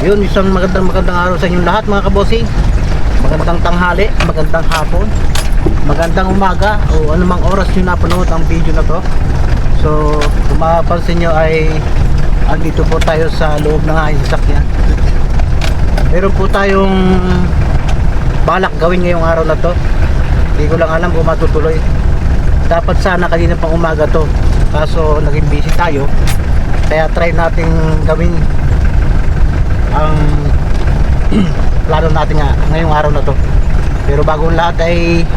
Yun, isang magandang araw sa inyong lahat mga kabosing. Magandang tanghali, magandang hapon, magandang umaga o anumang oras nyo napanood ang video na to. So kung mapapansin nyo ay andito po tayo sa loob ng aking sasakyan. Meron po tayong balak gawin ngayong araw na to. Hindi ko lang alam kung matutuloy. Dapat sana kanina pang umaga to, kaso naging busy tayo. Kaya try nating gawin ang plano natin nga ngayong araw na to. Pero bago lahat ay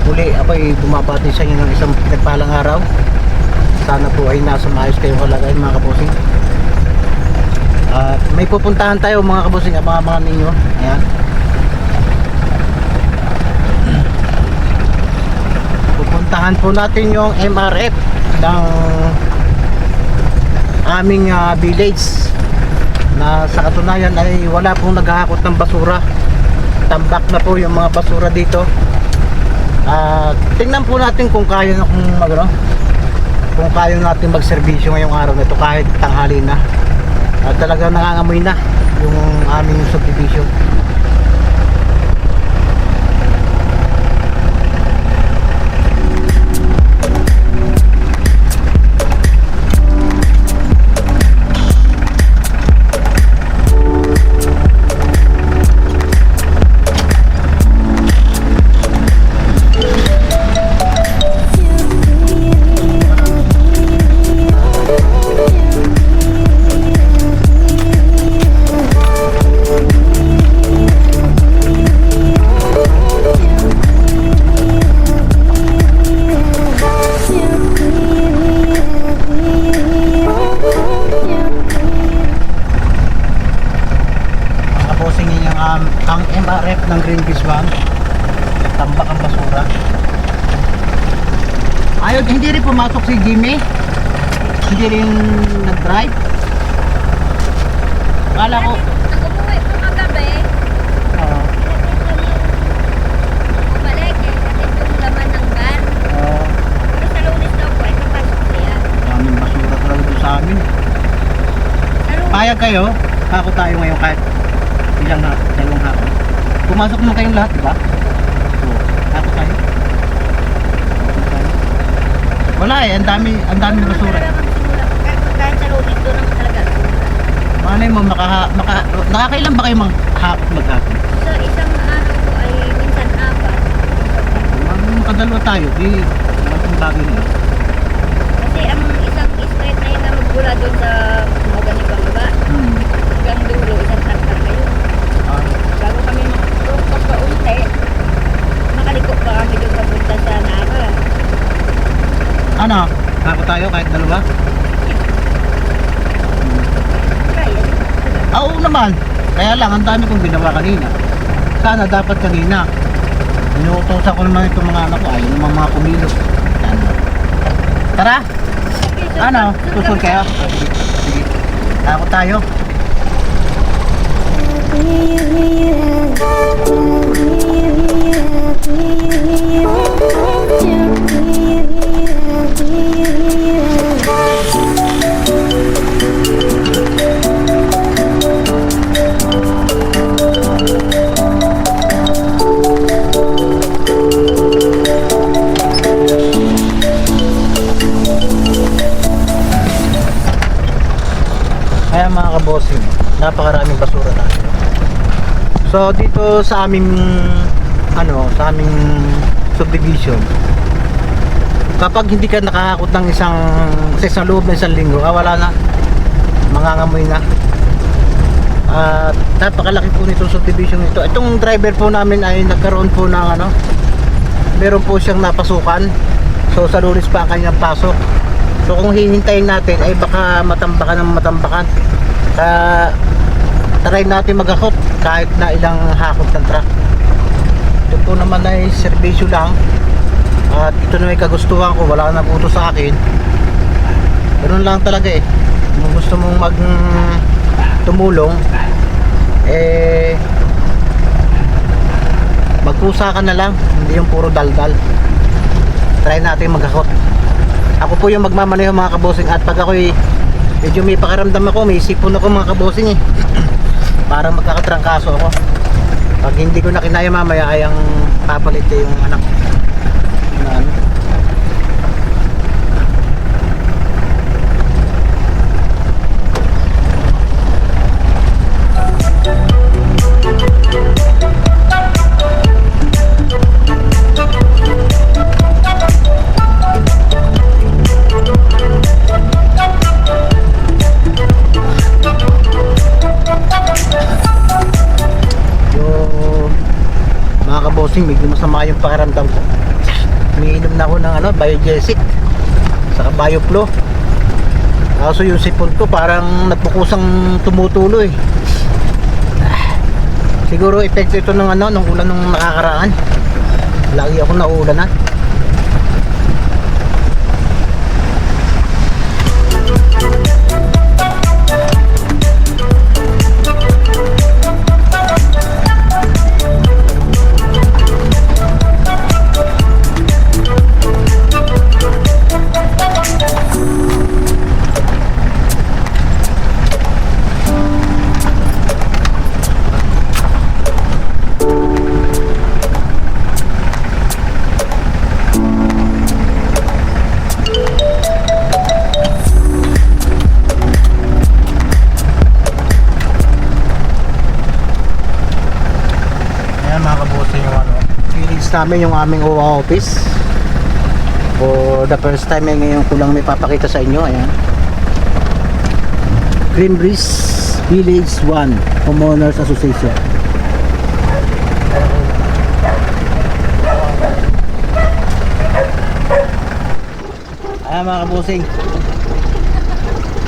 muli ako ay bumabati sa inyo ng isang pinagpalang araw. Sana po ay nasa maayos kayong kalagayan mga kabosing. At may pupuntahan tayo mga kabosing, abangan ninyo. Ayan, pupuntahan po natin yung MRF ng aming village, na sa katunayan ay wala pong naghahakot ng basura. Tambak na po yung mga basura dito. Tingnan po natin kung kaya na kung kaya natin magserbisyo ngayong araw na ito kahit tanghali na. Talagang nangangamoy na yung aming subdivision. Ang MRF ng Greenpeace Bank, tambak ang basura. Ayun, hindi rin pumasok si Jimmy, hindi rin nag-drive. Akala ko Umuwi po kagabi. Oo. Bumalik eh. Kasi yung laman ng van. Pero sa Lunes daw po, ay kapasok siya. daming basura talaga doon sa amin. Sa Lunes. Payag kayo, ako tayo ngayon kahit ilang dalawang hapon. Pumasok naman kayong lahat, diba? So, ako tayo. Wala eh, ang dami basura. Kahit sa Lunes doon naman talaga. Malay mo, nakakailan ba kayo maghapon? So isang araw po ay minsan apat. Makadalawa tayo, di malaking bagay na yun. Kasi ang isang straight na yun na magmula doon sa Mogani Bangba. Hanggang dulo, isang traktor kayo. Bago kami makapag paunti, makaliko pa kami doon papunta sa Nara. Ano? Ako tayo kahit dalawa? Kaya. Oo naman. Kaya lang, ang dami kong ginawa kanina. Sana dapat kanina. Inuutosan ko naman itong mga anak ko. Ayaw naman mga kumilo. Yan. Tara! Ano? Susunod kayo? Sige. Sige. Ako tayo. Kaya mga kabosing, napakaraming basura tayo. So dito sa aming sa aming subdivision, kapag hindi ka nakahakot ng sa loob ng isang linggo, wala na, mangangamoy na. At napakalaki po nitong subdivision ito. Itong driver po namin ay nagkaroon po ng meron po siyang napasukan. So sa Lunes pa ang kanyang pasok. So kung hihintayin natin ay baka matambakan. Try natin maghakot kahit na ilang hakot ng truck. Ito po naman ay serbisyo lang. At ito na may kagustuhan ko, wala na puto sa akin. Ganun lang talaga eh. Kung gusto mong tumulong, magpusa ka na lang, hindi yung puro daldal. Try natin maghakot. Ako po yung magmamaneho mga kabosing, at pag ako'y medyo may pakiramdam ako, may sipon ako mga kabosing eh. Parang magkakatrangkaso ako. Pag hindi ko na kinaya mamaya ay ang papalit yung anak na ano. Medyo masama yung pakiramdam ko. Umiinom na ako ng ano, Biogesic saka Bioflow. Kaso yung sipon ko parang nagpukusang tumutuloy. Siguro epekto ito ng ano, ng ulan nung nakakaraan. Lagi ako nauulanan. Namin yung aming OWA office for the first time ngayon ko lang may papakita sa inyo. Ayan, Green Breeze Village 1 Homeowners Association. Ayan mga kabusing,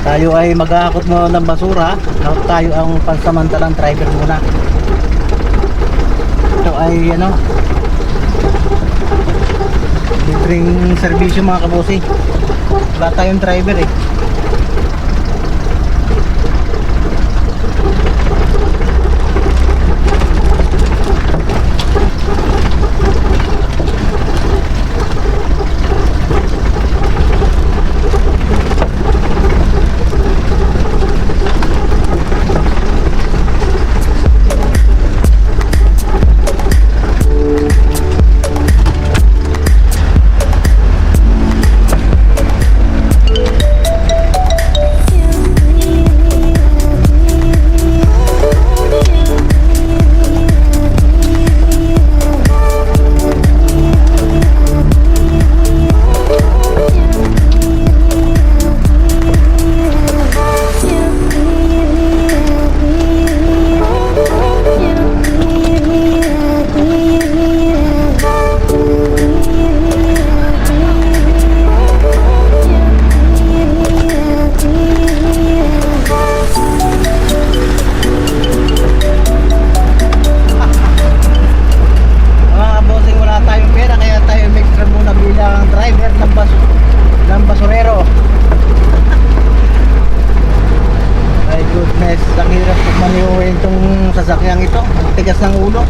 tayo ay mag-aakot mo ng basura at tayo ang pansamantalang driver muna. Ito ay ano, libreng servisyo mga kabusing. Wala tayong driver eh. Sasakyang ito, ang tigas ng ulo.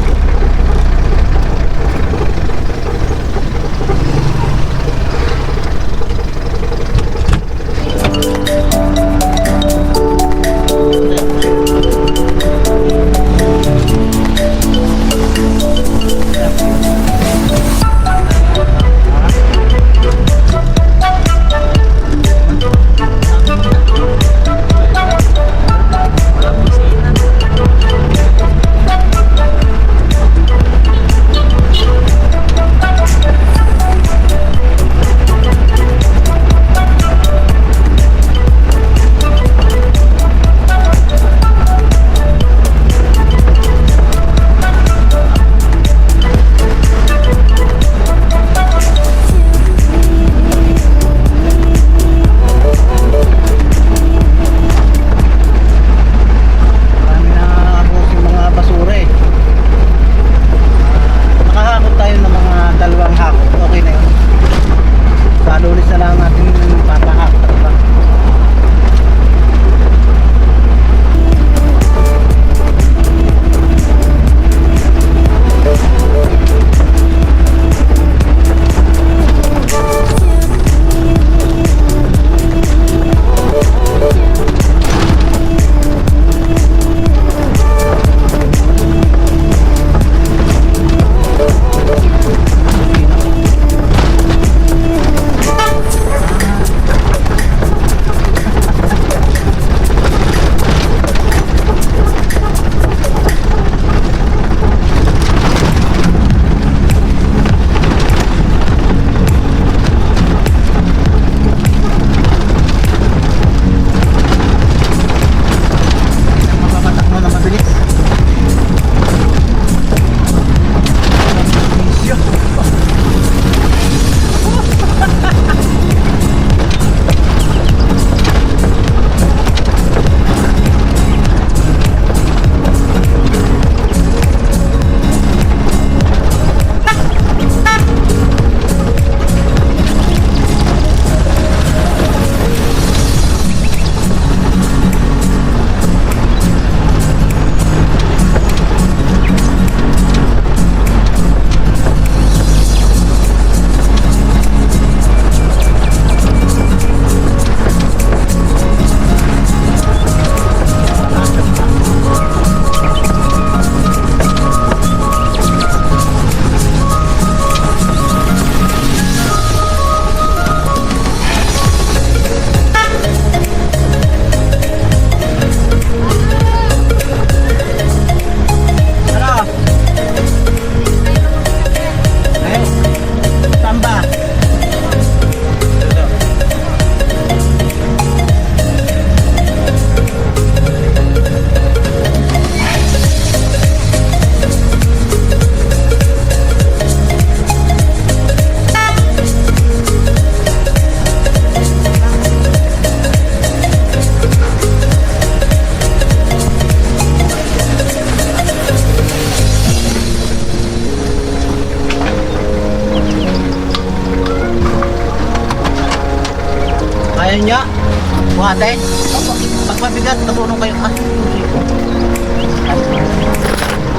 buhatin. Opo. Pag mabigat, natulong kayo. Ah,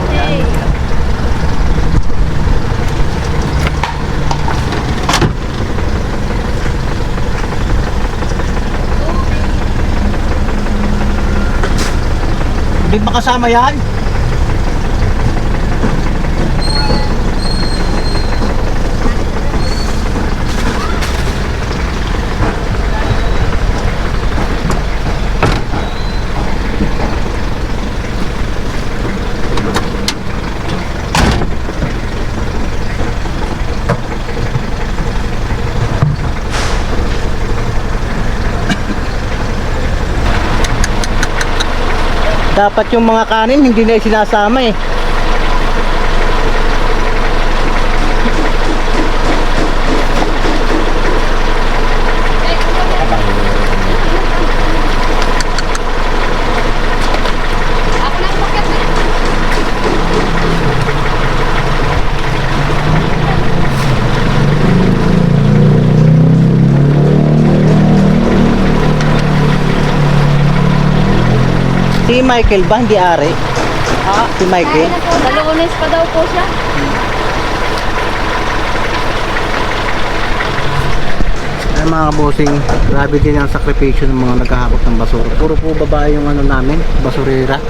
Hey. hindi makasama yan. Dapat yung mga kanin hindi na sinasama eh. Ako lang bakit? Si Michael ba? Hindi ari? Si Michael? Sa Lunes pa daw po siya. Ay mga kabosing, grabe din ang sakripisyo ng mga naghahakot ng basura. Puro po babae yung ano namin, basurera.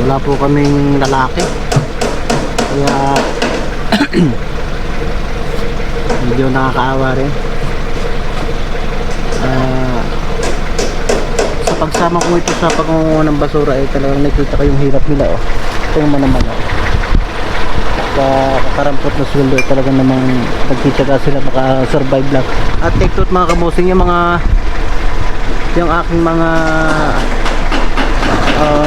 Wala po kaming lalaki. Kaya medyo nakakaawa rin. Sa pagsama ko ito sa pagkunguha ng basura ay talagang nakikita ko yung hirap nila oh. Ito yung naman oh. Sa kakarampot na sweldo ay talagang namang nagtityaga sila maka-survive lang. At take note mga kabosing, yung aking mga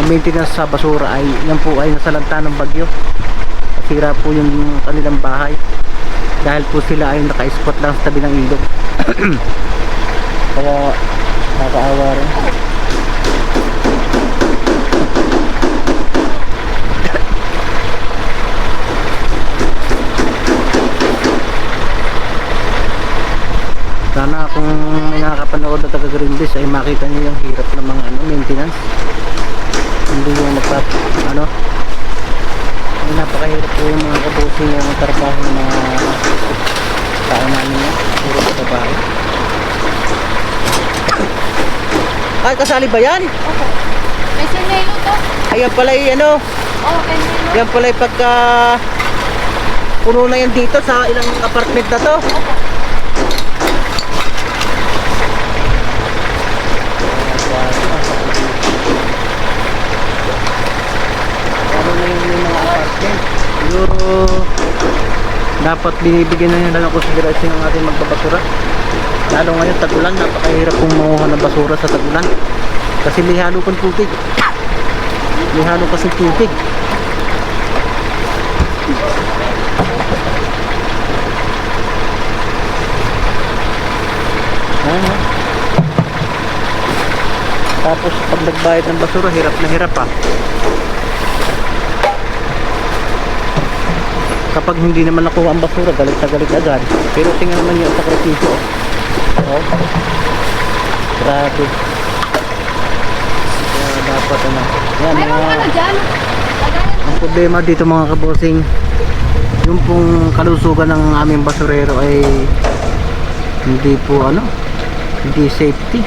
maintenance sa basura ay yan po ay nasalanta ng bagyo. Nasira po yung kanilang bahay dahil po sila ay naka-spot lang sa tabi ng ilog. Kaya nakakaawa rin. Sana kung may nakakapanood na taga Greenpeace ay makita niyo yung hirap ng mga maintenance. Hindi yung ay napakahirap po yung mga kabusing yung trabaho ng mga tao namin yan. Puro sa babae. Ay, kasali ba yan? Opo. May sinelo to. Ayan pala yung Oo, may sinelo. yan pala yung pagka puno na yan dito sa ilang apartment na to. Opo. Ano na yung mga apartment? Siguro dapat binibigyan na nila ng konsiderasyon ng ating magbabasura. Lalo ngayon tag-ulan, napakahirap kung manguha ng basura sa tag-ulan. Kasi may halo pang tubig. May halo kasi tubig. Ano? Tapos pag nagbayad ng basura, hirap na hirap pa. Kapag hindi naman nakuha ang basura, galit na galit agad. Pero tingnan naman yung sakripisyo. Oh. Grabe. Kaya dapat yan, Mayroon ano dyan? ang problema dito mga kabosing, yung pong kalusugan ng aming basurero ay hindi po hindi safety.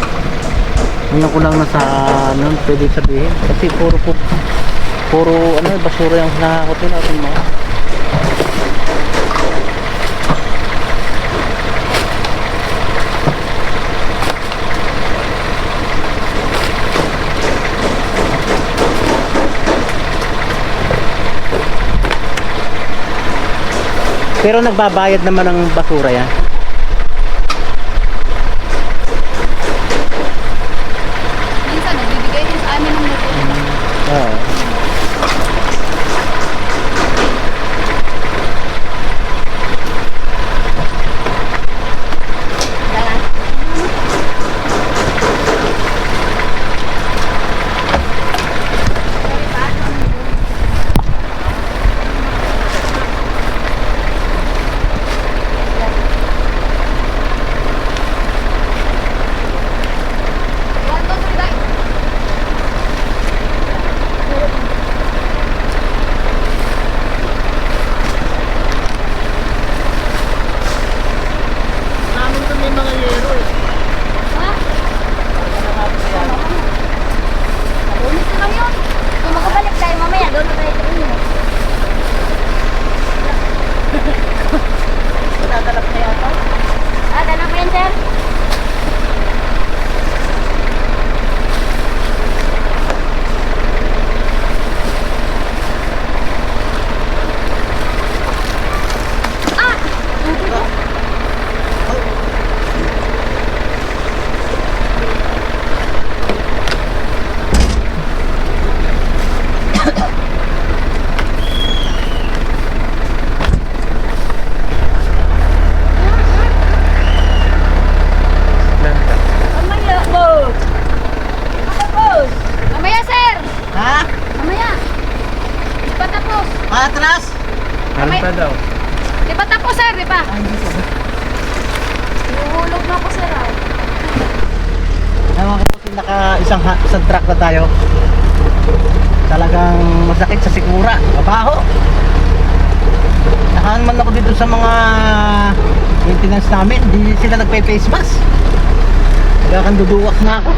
Ngayon ko lang nasa pwede sabihin. Kasi puro basura yung nakakot nila ating mga. Pero nagbabayad naman ng basura yan. Minsan, nagbibigay din sa amin ng motor. Oo. Dala. Atras! Meron pa daw. Di ba tapos sir, di ba? Ay, hindi ko. Huhulog na ako sir. Ay, mga kabuting, isang truck na tayo. Talagang masakit sa sikmura. Mabaho. Nakaan man ako dito sa mga maintenance namin. Hindi sila nagpe-face mask. Kaya kan duduwak na ako.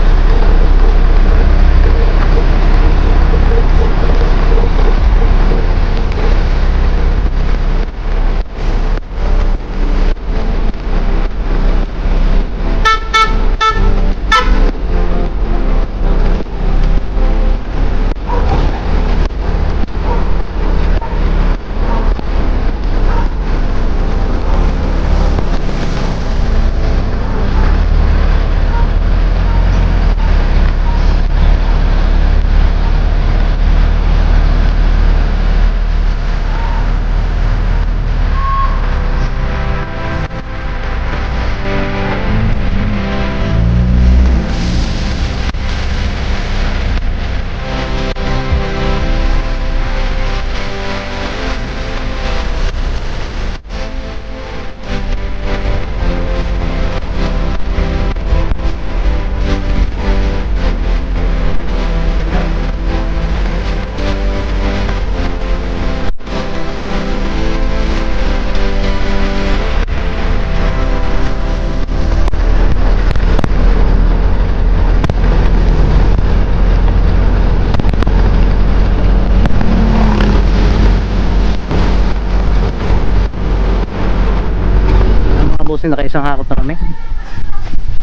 Kabusin, nakaisang hakot na kami.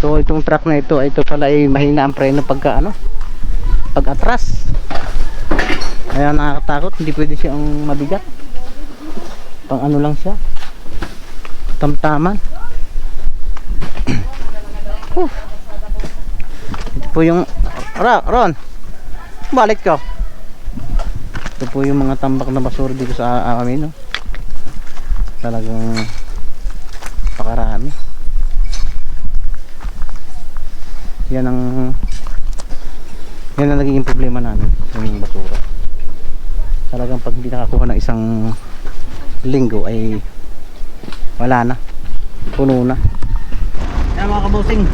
So itong truck na ito, ito pala ay mahina ang preno pagka pag atras. Kaya nakakatakot, hindi pwede siyang mabigat. Pang ano lang siya, tamtaman. Ito po yung Ron, balik ka. Ito po yung mga tambak na basura dito sa amin, no? Talagang pakarami. Yan ang nagiging problema namin, yung basura. Talagang pag hindi nakakuha ng isang linggo ay wala na, puno na. Kaya mga kabosing,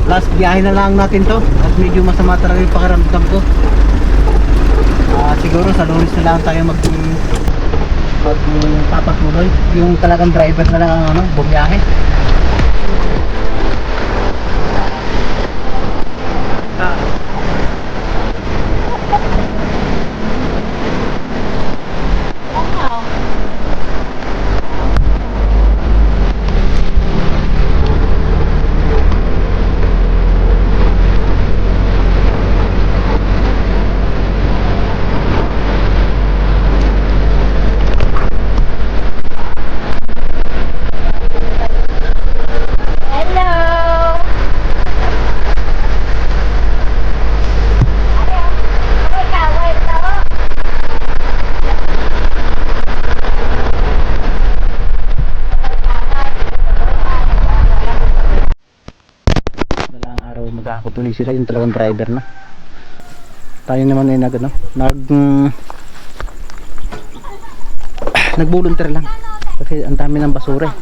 last biyahe na lang natin to at medyo masama talaga yung pakiramdam ko. Siguro sa Lunes na lang tayo magpapatuloy. Yung talagang driver na lang ang bumiyahe. Magkakakutuloy sila, yung talagang driver na. Tayo naman ay nag-volunteer lang kasi ang dami ng basura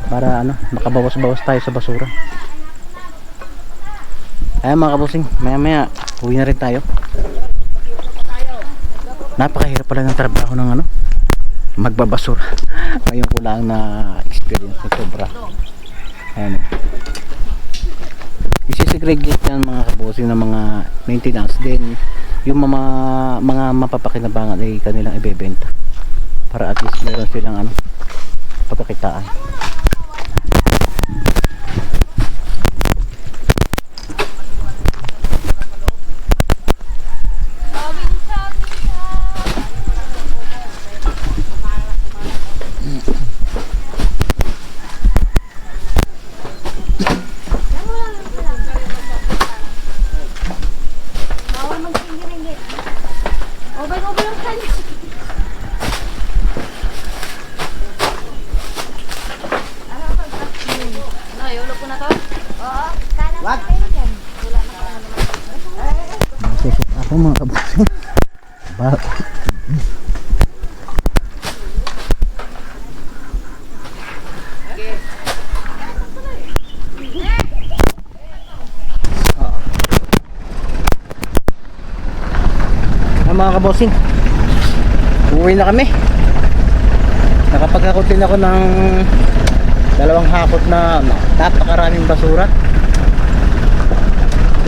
para makabawas-bawas tayo sa basura. Ayan mga kabusing, maya maya uwi na rin tayo. Napakahirap pala ng trabaho ng magbabasura. Ngayon ko lang na experience na sobra. Ayan. Isisegregate yan mga kabosing ng mga maintenance, then yung mga mapapakinabangan ay kanilang ibebenta para at least meron silang pagkakitaan. Susok ako mga kabusing. Mga kabossing, uwi na kami. Nakapagkakot din ako ng dalawang hakot na napakaraming basura.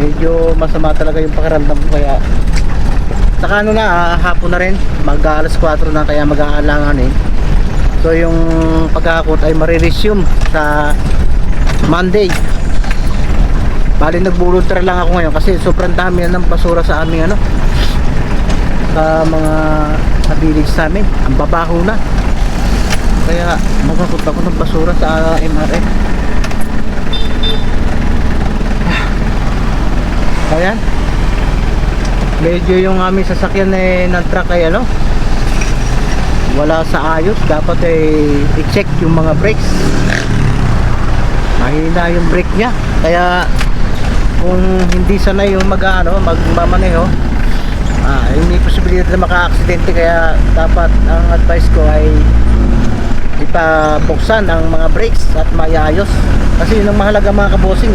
Medyo masama talaga yung pakiramdam ko, kaya saka ano na, hapon na rin, mag alas 4 na, kaya mag-aalanganin. So yung pagkakot ay mariresume sa Monday. Bali nag-volunteer lang ako ngayon kasi sobrang dami na ng basura sa aming ano, sa mga sa village namin. Ang babaho na, kaya magkakot ako ng basura sa MRF. Ayan, medyo yung aming sasakyan ng truck ay ano, wala sa ayos. Dapat i-check yung mga brakes, mahina yung brake nya, kaya kung hindi sanay yung magmamaneho, may posibilidad na maka-aksidente. Kaya dapat ang advice ko ay ipabuksan ang mga brakes at maiayos, kasi yun ang mahalaga mga kabossing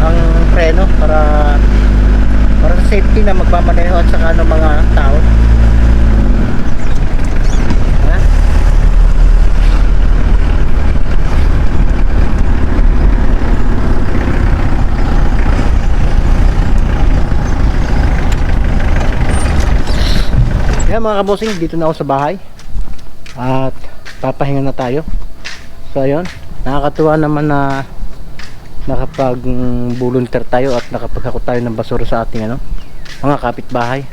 ang preno para sa safety na magmamaneho at saka ng mga tao. Yan mga kabossing, dito na ako sa bahay at papahinga na tayo. So ayun, nakakatuwa naman na nakapag volunteer tayo at nakapaghakot tayo ng basura sa ating mga kapitbahay.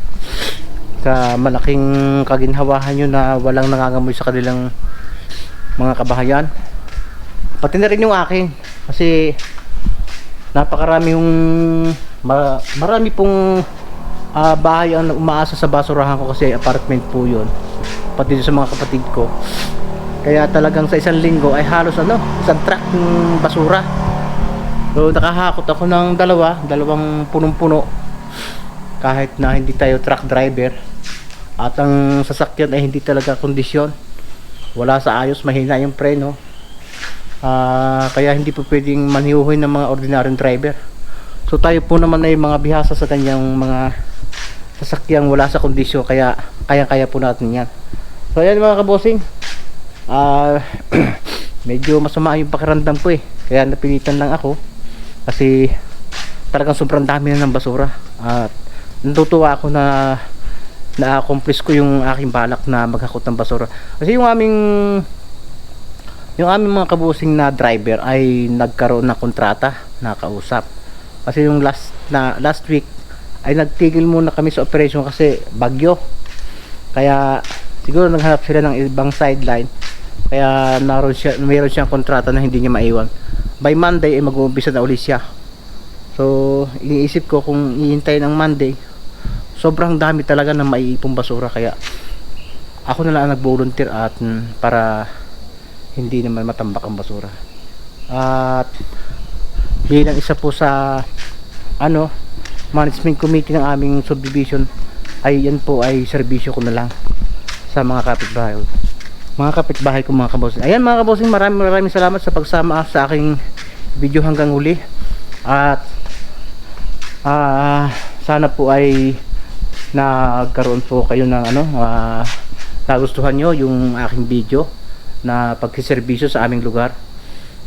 Sa malaking kaginhawahan nyo na walang nangangamoy sa kanilang mga kabahayan, pati na rin yung akin, kasi napakarami yung marami pong bahay ang umaasa sa basurahan ko, kasi apartment po yun, pati sa mga kapatid ko. Kaya talagang sa isang linggo ay halos isang truck ng basura. So nakahakot ako ng dalawang punong-puno, kahit na hindi tayo truck driver at ang sasakyan ay hindi talaga kondisyon, wala sa ayos, mahina yung preno. Kaya hindi po pwedeng manihuhin ng mga ordinaryong driver. So tayo po naman ay mga bihasa sa kanyang mga sasakyang wala sa kondisyon, kaya kaya po natin yan. So ayan mga kabossing, medyo masama yung pakiramdam ko kaya napilitan lang ako, kasi talagang sobrang dami na ng basura. At natutuwa ako na na-accomplish ko yung aking balak na maghakot ng basura, kasi yung aming mga kabusing na driver ay nagkaroon ng kontrata na kausap. Kasi yung last week ay nagtigil muna kami sa operation kasi bagyo, kaya siguro naghanap sila ng ibang sideline, kaya mayroon siyang kontrata na hindi niya maiwan. By Monday ay mag-uumpisa na ulit siya. So iniisip ko kung iintay ng Monday, sobrang dami talaga ng maiipong basura, kaya ako na lang nag-volunteer at para hindi naman matambak ang basura. At bilang isa po sa management committee ng aming subdivision, ay yan po ay serbisyo ko na lang sa mga kapitbahay ko mga kabossing. Ayan mga kabossing, maraming salamat sa pagsama sa aking video hanggang huli. At sana po ay nagkaroon po kayo ng nagustuhan nyo yung aking video na pagsiservisyo sa aming lugar.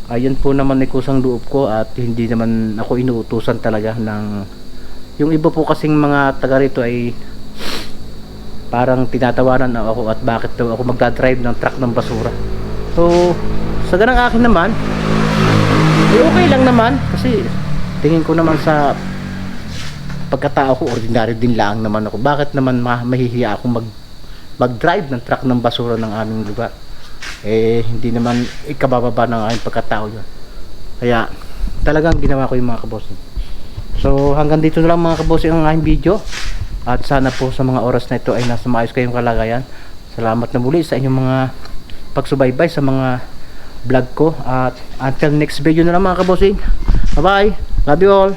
Ayan po naman ay kusang loob ko, at hindi naman ako inuutusan talaga ng yung iba po kasing mga taga rito ay parang tinatawanan ako at bakit daw ako magdadrive ng truck ng basura. So sa ganang akin naman okay lang naman, kasi tingin ko naman sa pagkatao ko, ordinary din lang naman ako. Bakit naman mahihiya ako mag-drive ng truck ng basura ng aming lugar? Hindi naman ikabababa ng aking pagkatao yun. Kaya talagang ginawa ko yung mga kabossing. So hanggang dito na lang mga kabossing ang aking video, at sana po sa mga oras na ito ay nasa maayos kayong kalagayan. Salamat na muli sa inyong mga pagsubaybay sa mga vlog ko, at until next video na lang mga kabossing. Bye bye, love you all.